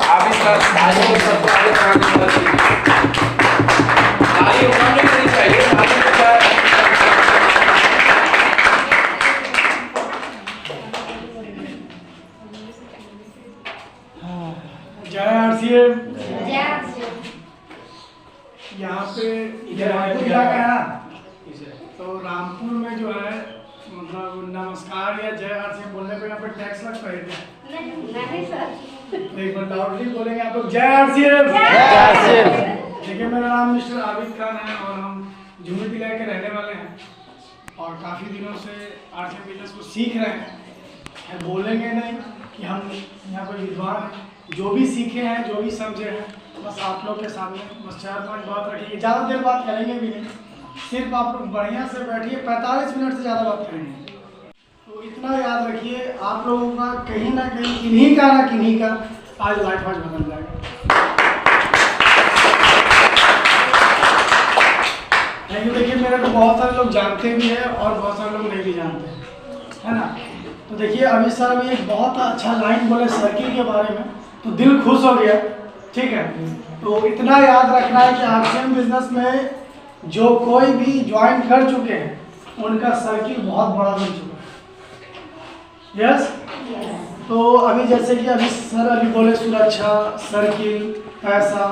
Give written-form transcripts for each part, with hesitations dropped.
आप इस ताली को सबको आगे बढ़ाने में मदद कीजिए। ताली उठाने नहीं चाहिए, ताली उठाए। जय आरसीएम। जय आरसीएम। यहाँ पे इधर रामपुर इलाका है ना, तो रामपुर में जो है मतलब नमस्कार या जय आरसीएम बोलने पे यहाँ पे टैक्स लगता है क्या? नहीं सर। तो एक बार लाउडली बोलेंगे आप लोग, जय आरसीएम। देखिए, मेरा नाम मिस्टर आबिद खान है और हम झुमरी जिले के रहने वाले हैं और काफ़ी दिनों से आरसीएम बिजनेस को सीख रहे हैं। बोलेंगे नहीं कि हम यहाँ पर विद्वान हैं, जो भी सीखे हैं, जो भी समझे हैं, बस आप लोग के सामने बस 4-5 बात रखिए। ज़्यादा देर बात करेंगे भी नहीं, सिर्फ आप लोग बढ़िया से बैठिए, 45 मिनट से ज़्यादा बात करेंगे। तो इतना याद रखिए, आप लोगों का कहीं ना कहीं किन्हीं का ना किन्हीं का आज लाइफ आज बदल जाएगा। लेकिन देखिए, मेरे को बहुत सारे लोग जानते भी हैं और बहुत सारे लोग नहीं भी जानते हैं, है ना। तो देखिए, अभी सर अभी एक बहुत अच्छा लाइन बोले सर्किल के बारे में, तो दिल खुश हो गया। ठीक है, तो इतना याद रखना है कि आरसीएम बिजनेस में जो कोई भी ज्वाइन कर चुके हैं उनका सर्किल बहुत बड़ा बन चुका है। यस। तो अभी जैसे कि अभी सर अभी बोले सुरक्षा, सर्किल, पैसा,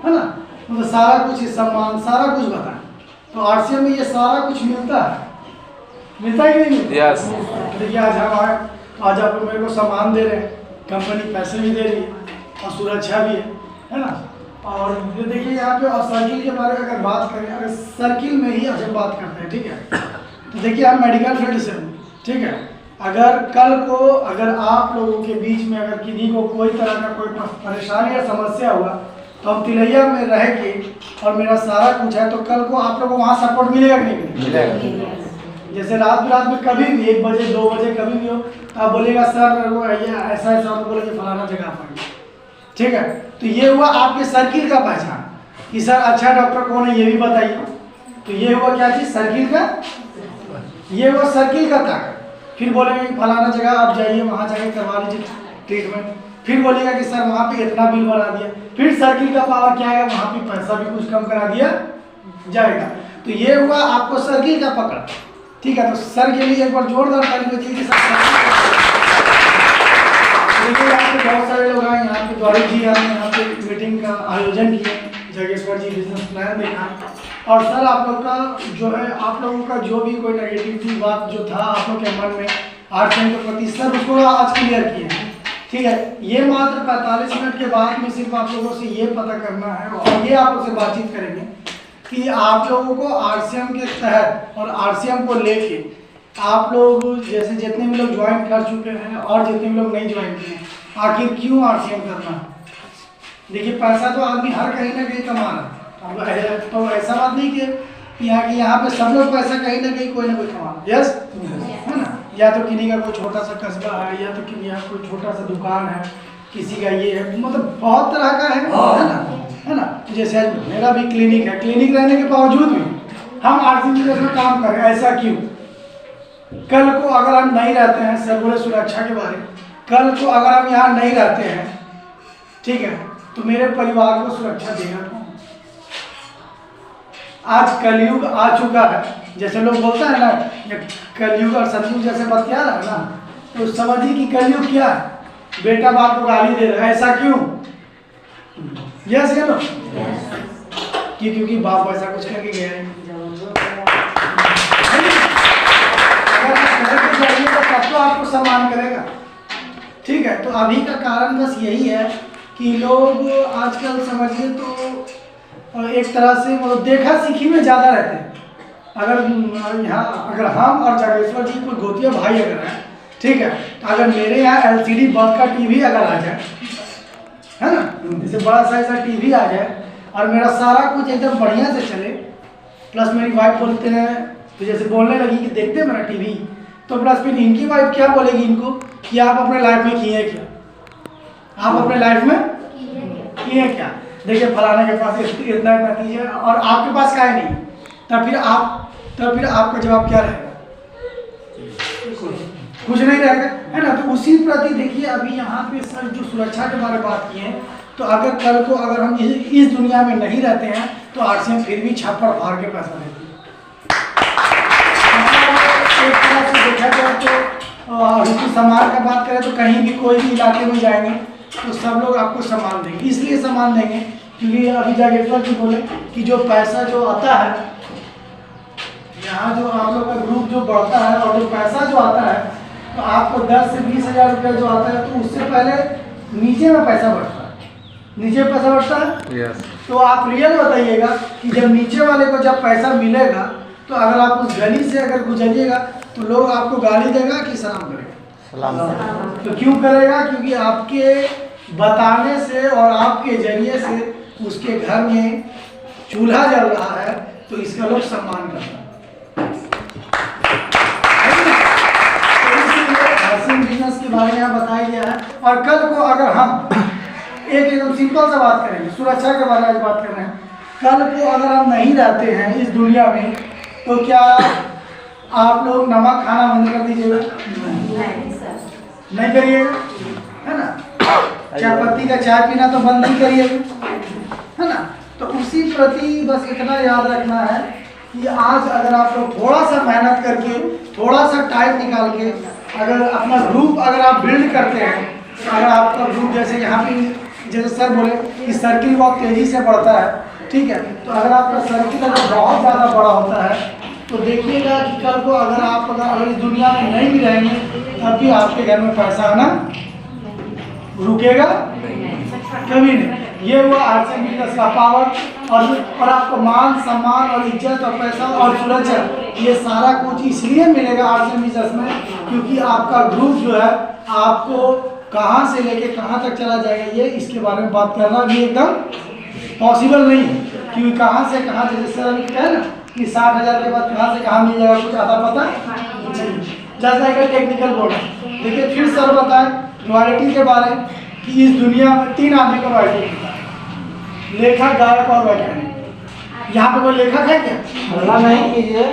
है ना, मतलब सारा कुछ, सम्मान, सारा कुछ बताएं। तो आरसीएम में ये सारा कुछ मिलता है कि नहीं मिलता? यस। देखिए, आज हम आए तो आज आप लोग मेरे को सम्मान दे रहे हैं, कंपनी पैसे भी दे रही है और सुरक्षा भी है ना। और ये देखिए यहाँ पे, और सर्किल के बारे में अगर बात करें, अगर सर्किल में ही जब बात करते हैं, ठीक है, तो देखिए हम मेडिकल फील्ड से हूँ, ठीक है। अगर कल को अगर आप लोगों के बीच में अगर किसी को कोई तरह का कोई परेशानी या समस्या हुआ तो हम तिलैया में रह के और मेरा सारा कुछ है, तो कल को आप लोगों को वहाँ सपोर्ट मिलेगा कि नहीं मिलेगा? जैसे रात में कभी भी 1 बजे 2 बजे कभी भी हो तो आप बोलेगा सर वो ऐसा ऐसा, तो बोलेंगे फलाना जगह पर, ठीक है। तो ये हुआ आपके सर्किल का पहचान कि सर अच्छा डॉक्टर कौन है ये भी बताइए। तो ये हुआ क्या चीज़, सर्किल का, ये हुआ सर्किल का ताकत। फिर बोलेंगे कि फलाना जगह आप जाइए, वहाँ जाके करवा लीजिए ट्रीटमेंट। फिर बोलेगा कि सर वहाँ पे इतना बिल बना दिया। फिर सर्किल का पावर क्या है, वहाँ पे पैसा भी कुछ कम करा दिया जाएगा। तो ये हुआ आपको सर्किल का पकड़, ठीक है। तो सर के लिए एक बार जोरदार ताली बजाइए कि सर। देखिए, यहाँ पे बहुत सारे लोग आए, यहाँ पे द्वारिक जी आए, यहाँ पे मीटिंग का आयोजन किए, जगेश्वर जी बिजनेस प्लान देखा, और सर आप लोग का जो है, आप लोगों का जो भी कोई नेगेटिव बात जो था आप लोग के मन में आरसीएम के प्रति, सर उसको आज क्लियर किए हैं, ठीक है। ये मात्र 45 मिनट के बाद में सिर्फ आप लोगों से ये पता करना है और ये आप लोग से बातचीत करेंगे कि आप लोगों को आरसीएम के तहत और आरसीएम को लेके आप लोग जैसे जितने भी लोग ज्वाइन कर चुके हैं और जितने भी लोग नहीं ज्वाइन किए हैं, आखिर क्यों आरसीएम करना है। देखिए, पैसा तो आदमी हर कहीं ना कहीं कमा रहा है, तो ऐसा बात नहीं कि यहाँ पे सब लोग पैसा कहीं ना कहीं कोई ना कोई कमा रहा है। यस, है ना। या तो किसी का कोई छोटा सा कस्बा है, या तो किसी यहाँ कोई छोटा सा दुकान है, किसी का ये है, मतलब बहुत तरह का है ना। जैसे आज मेरा भी क्लिनिक है, क्लिनिक रहने के बावजूद भी हम आरसीएम में काम कर रहे हैं। ऐसा क्यों? कल को अगर हम नहीं रहते हैं, सर बोले सुरक्षा के बारे में, कल को अगर हम यहाँ नहीं रहते हैं, ठीक है, तो मेरे परिवार को सुरक्षा देगा कौन? आज कलयुग आ चुका है, जैसे लोग बोलते हैं ना, ये कलयुग और सतयुग जैसे बतिया रहा है ना, तो समझिए कि कलयुग क्या है, बेटा बाप को गाली दे रहा है। ऐसा क्यों? यस या नो? क्योंकि बाप ऐसा कुछ करके गया है। तो आपको सम्मान करेगा, ठीक है। तो अभी का कारण बस यही है कि लोग आजकल समझिए तो एक तरह से मतलब देखा सीखी में ज़्यादा रहते हैं। अगर यहाँ अगर हम और जगेश्वर जी कोई गोतिया भाई अगर है, ठीक है, तो अगर मेरे यहाँ LCD बल्ब का टीवी अगर आ जाए, है ना, जैसे बड़ा साइज का टीवी आ जाए और मेरा सारा कुछ एकदम बढ़िया से चले, प्लस मेरी वाइफ बोलते हैं तो जैसे बोलने लगी कि देखते हैं मेरा टीवी, तो प्लस फिर इनकी वाइफ क्या बोलेगी इनको कि आप अपने लाइफ में किए क्या, आप अपने लाइफ में किए क्या। देखिए, फलाना के पास इतना चीज है और आपके पास क्या है नहीं, तब फिर आपका जवाब क्या रहेगा? कुछ नहीं रहेगा। है ना। तो उसी प्रति देखिए अभी यहाँ पे सर जो सुरक्षा के बारे में बात किए हैं, तो अगर कल को अगर हम इस दुनिया में नहीं रहते हैं तो आरसीएम फिर भी छप्पड़ फाड़ के पैसा देती है। मतलब एक तरह से देखा जाए तो इसकी सम्मान का बात करें तो कहीं भी कोई भी इलाके में जाएंगे तो सब लोग आपको सम्मान देंगे। इसलिए सम्मान देंगे क्योंकि अभी जागेश्वर जी बोले कि जो पैसा जो आता है यहाँ, जो आप लोग का ग्रुप जो बढ़ता है और जो पैसा जो आता है, तो आपको 10 से 20 हज़ार रुपया जो आता है तो उससे पहले नीचे में पैसा बढ़ता है, नीचे में पैसा बढ़ता है। यस। तो आप रियल बताइएगा कि जब नीचे वाले को जब पैसा मिलेगा तो अगर आप उस गली से अगर गुजरिएगा तो लोग आपको गाली देगा कि सलाम करेगा? सलाम। तो क्यों करेगा? क्योंकि आपके बताने से और आपके जरिए से उसके घर में चूल्हा जल रहा है तो इसका लोग सम्मान कर रहा है। बिजनेस के बारे में यहाँ बताया गया है। और कल को अगर हम एकदम सिंपल सा बात करेंगे, सुरक्षा के बारे में बात कर रहे हैं, कल को अगर हम नहीं रहते हैं इस दुनिया में तो क्या आप लोग नमक खाना बंद कर दीजिएगा? नहीं करिएगा, है ना। चाय पत्ती का चाय पीना तो बंद नहीं करिएगा, है ना। तो उसी प्रति बस इतना याद रखना है कि आज अगर आप लोग थोड़ा सा मेहनत करके, थोड़ा सा टाइम निकाल के अगर अपना ग्रुप अगर आप बिल्ड करते हैं, अगर आपका ग्रुप जैसे यहाँ पे जैसे सर बोले कि सर्किल बहुत तेज़ी से बढ़ता है, ठीक है, तो अगर आपका सर्किल अगर बहुत ज़्यादा बड़ा होता है तो देखिएगा कि कल को अगर इस दुनिया में नहीं भी रहेंगे तब भी आपके घर में पैसा आना रुकेगा कभी नहीं। ये हुआ आरसीएम बिजनेस का पावर। और आपको मान सम्मान और इज्जत और पैसा और सुरक्षा ये सारा कुछ इसलिए मिलेगा आरसीएम बिजनेस में क्योंकि आपका ग्रुप जो है आपको कहाँ से लेके कहाँ तक चला जाएगा ये इसके बारे में बात करना भी एकदम पॉसिबल नहीं है। क्योंकि कहाँ से कहाँ, जैसे सर ने कहा ना कि 60,000 के बाद कहाँ से कहाँ मिल जाएगा कुछ आता पता नहीं। जैसा एक टेक्निकल बोर्ड है। देखिए फिर सर बताएं रॉयल्टी के बारे में कि इस दुनिया में 3 आदमी को रॉयल्टी मिलता है, लेखक, गायक और वैज्ञानिक। यहाँ पे कोई लेखक है क्या? हल्ला नहीं कीजिए।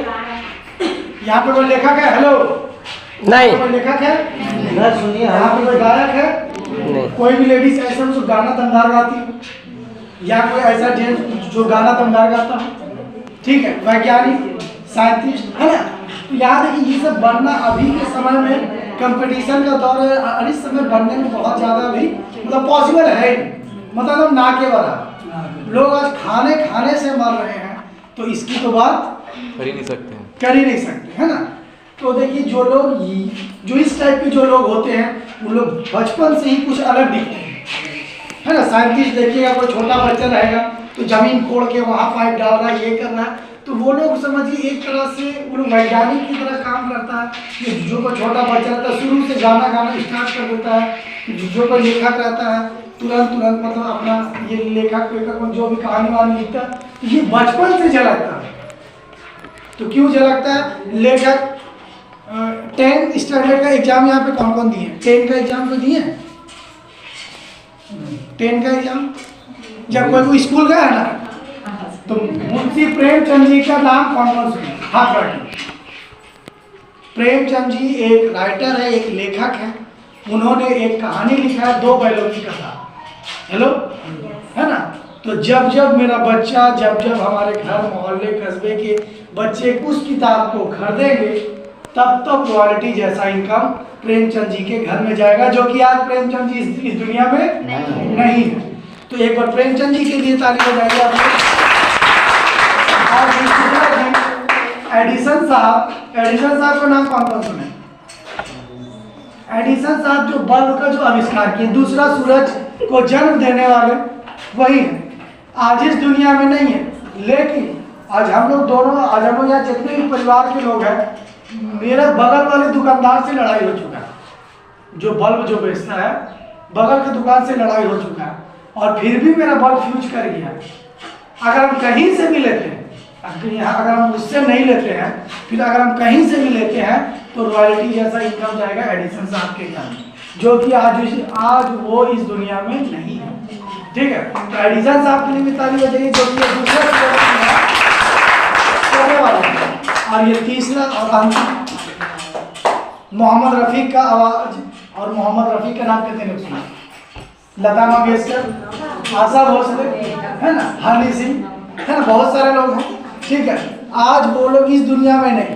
यहाँ पे कोई लेखक है? हेलो, नहीं। कोई लेखक है? ना सुनिए। यहाँ पे कोई गायक है? नहीं। कोई भी लेडीज ऐसा जो गाना दमदार गाती हो या कोई ऐसा जेंट्स जो गाना दमदार गाता हो, ठीक है, वैज्ञानिक, साइंटिस्ट, है ना। तो यहाँ देखिए ये सब बनना अभी के समय में कंपटीशन का दौर है और इस समय बनने में बहुत ज़्यादा भी मतलब पॉसिबल है, मतलब ना के बराबर। लोग आज खाने से मर रहे हैं तो इसकी तो बात कर ही नहीं सकते, है ना। तो देखिए जो इस टाइप के जो लोग होते हैं वो लोग बचपन से ही कुछ अलग दिखते हैं, है ना। साइंटिस्ट देखिएगा कोई छोटा बच्चा रहेगा तो जमीन कोड़ के वहाँ पाइप डाल रहा है, ये कर रहा है, तो वो लोग समझिए एक तरह से वो लोग वैज्ञानिक की तरह काम करता है। जो कोई छोटा बच्चा रहता है शुरू से गाना स्टार्ट कर देता है। जो कोई लेखक रहता है तुरंत मतलब अपना ये लेखक जो भी कहानी वानी लिखता है तो ये बचपन से झलकता है। तो क्यों झलकता है? लेखक 10th स्टैंडर्ड का एग्जाम यहाँ पे कौन कौन दिए? 10 का एग्जाम कोई दिए? 10 का एग्जाम जब कोई स्कूल गया है ना तो मुंशी प्रेमचंद जी का नाम कौन कौन सुने? हाथ रखिए। प्रेमचंद जी एक राइटर है, एक लेखक है। उन्होंने एक कहानी लिखा है 2 बैलों की कथा। हेलो, है ना। तो जब मेरा बच्चा जब हमारे घर मोहल्ले कस्बे के बच्चे उस किताब को खरीदेंगे तब रॉयल्टी जैसा इनकम प्रेमचंद जी के घर में जाएगा, जो कि आज प्रेमचंद जी इस दुनिया में नहीं है। तो एक बार प्रेमचंद जी के लिए ताली बजाइए आप लोग। एडिसन साहब का नाम कौन सुने? एडिसन साहब जो बल्ब का जो आविष्कार किए, दूसरा सूरज को जन्म देने वाले वही है। आज इस दुनिया में नहीं है, लेकिन आज हम लोग आज हम लोग यहाँ जितने भी परिवार के लोग हैं, मेरे बगल वाले दुकानदार से लड़ाई हो चुका है। जो बल्ब जो बेचता है बगल की दुकान से लड़ाई हो चुका है और फिर भी मेरा बल्ब फ्यूज कर गया। अगर हम कहीं से भी लेते हैं, अगर हम उससे नहीं लेते हैं, फिर अगर हम कहीं से भी लेते हैं तो रॉयल्टी जैसा इनकम जाएगा एडिसन साहब के घर, जो कि आज वो इस दुनिया में नहीं है। ठीक है, तो एडिसन साहब के लिए भी ताली बजाइए, जो कि दूसरा वाला है। और ये तीसरा और अंतिम मोहम्मद रफीक का आवाज और मोहम्मद रफ़ी का नाम कितने लोग सुना? लता मंगेशकर, आशा भोसले, है ना, हनी सिंह, है ना, बहुत सारे लोग हैं। ठीक है, आज वो लोग इस दुनिया में नहीं।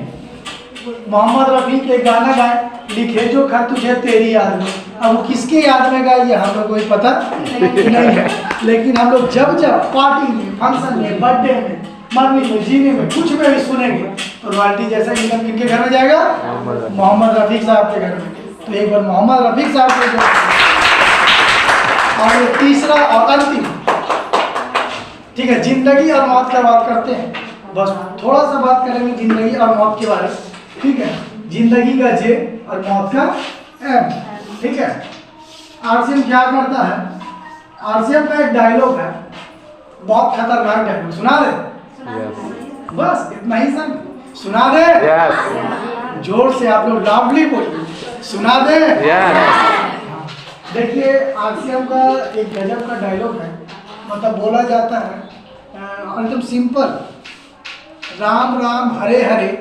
मोहम्मद रफ़ी के गाना गाए, लिखे जो खत तुझे तेरी याद में, अब वो किसके याद में गाए ये हम लोग को भी पता नहीं है। लेकिन हम लोग जब जब पार्टी में, फंक्शन में, बर्थडे में, मरने में, जीने में, कुछ में भी सुनेंगे तो रॉयल्टी जैसा इनकम किनके घर में जाएगा? मोहम्मद रफ़ी साहब के घर में। तो एक बार मोहम्मद रफ़ी साहब के घर। और ये तीसरा और अंतिम, ठीक है, जिंदगी और मौत की बात करते हैं। बस थोड़ा सा बात करेंगे जिंदगी और मौत के बारे में। ठीक है, जिंदगी का जे और मौत का एम। ठीक है, आरसीएम क्या करता है? आरसीएम का एक डायलॉग है, बहुत खतरनाक डायलॉग, सुना दे? बस इतना ही सर, सुना दे? जोर से आप लोग लाउडली बोलिए, सुना दे? देखिए, आरसीएम का एक गजब का डायलॉग है, मतलब बोला जाता है एकदम सिंपल, राम राम हरे हरे,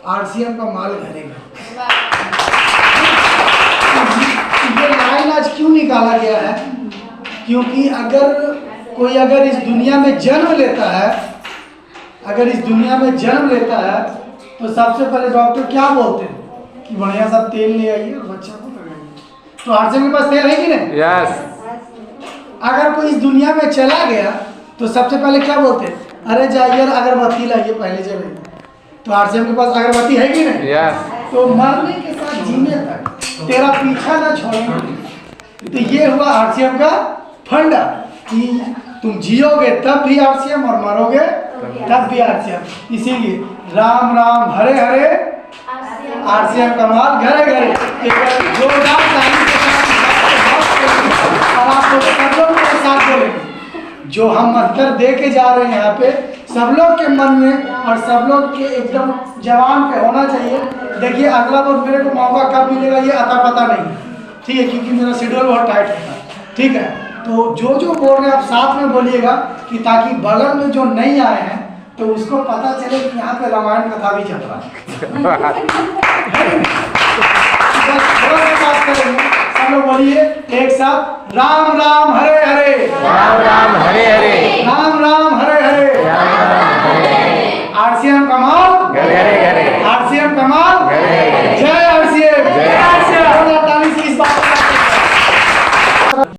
आरसीएम का माल घरेगा। ये लाइन आज क्यों निकाला गया है? क्योंकि अगर कोई इस दुनिया में जन्म लेता है, अगर इस दुनिया में जन्म लेता है तो सबसे पहले डॉक्टर क्या बोलते हैं कि बढ़िया सा तेल ले आइए और बच्चा को लगाइए। तो आरसीएम के पास तेल है कि नहीं? अगर कोई इस दुनिया में चला गया तो सबसे पहले क्या बोलते हैं? अरे जाइए अगरबत्ती लाइए पहले चले। तो आरसीएम के पास अगरबत्ती है कि नहीं? तो मरने के साथ जीने तक तेरा पीछा ना छोड़ेंगे। तो ये हुआ आरसीएम का फंडा कि तुम जियोगे तब भी आरसीएम और मरोगे तब भी आरसीएम। इसीलिए राम राम हरे हरे, आरसीएम का माल घरे घरे। एक जोरदार ताली के साथ और आप लोग सब लोग के साथ बोलेंगे जो हम मंत्र दे के जा रहे हैं यहाँ पे, सब लोग के मन में और सब लोग के एकदम जवान पे होना चाहिए। देखिए, अगला बार मेरे को मौका कब मिलेगा ये अता पता नहीं है, ठीक है, क्योंकि मेरा शेड्यूल बहुत टाइट है। ठीक है, तो जो जो बोल रहे हैं आप साथ में बोलिएगा कि ताकि बगल में जो नहीं आए हैं तो उसको पता चले कि यहाँ पे रामायण कथा भी चल रहा है। थोड़ा सा बात करेंगे, सब लोग बोलिए एक साथ, राम राम हरे हरे, राम राम हरे हरे, राम राम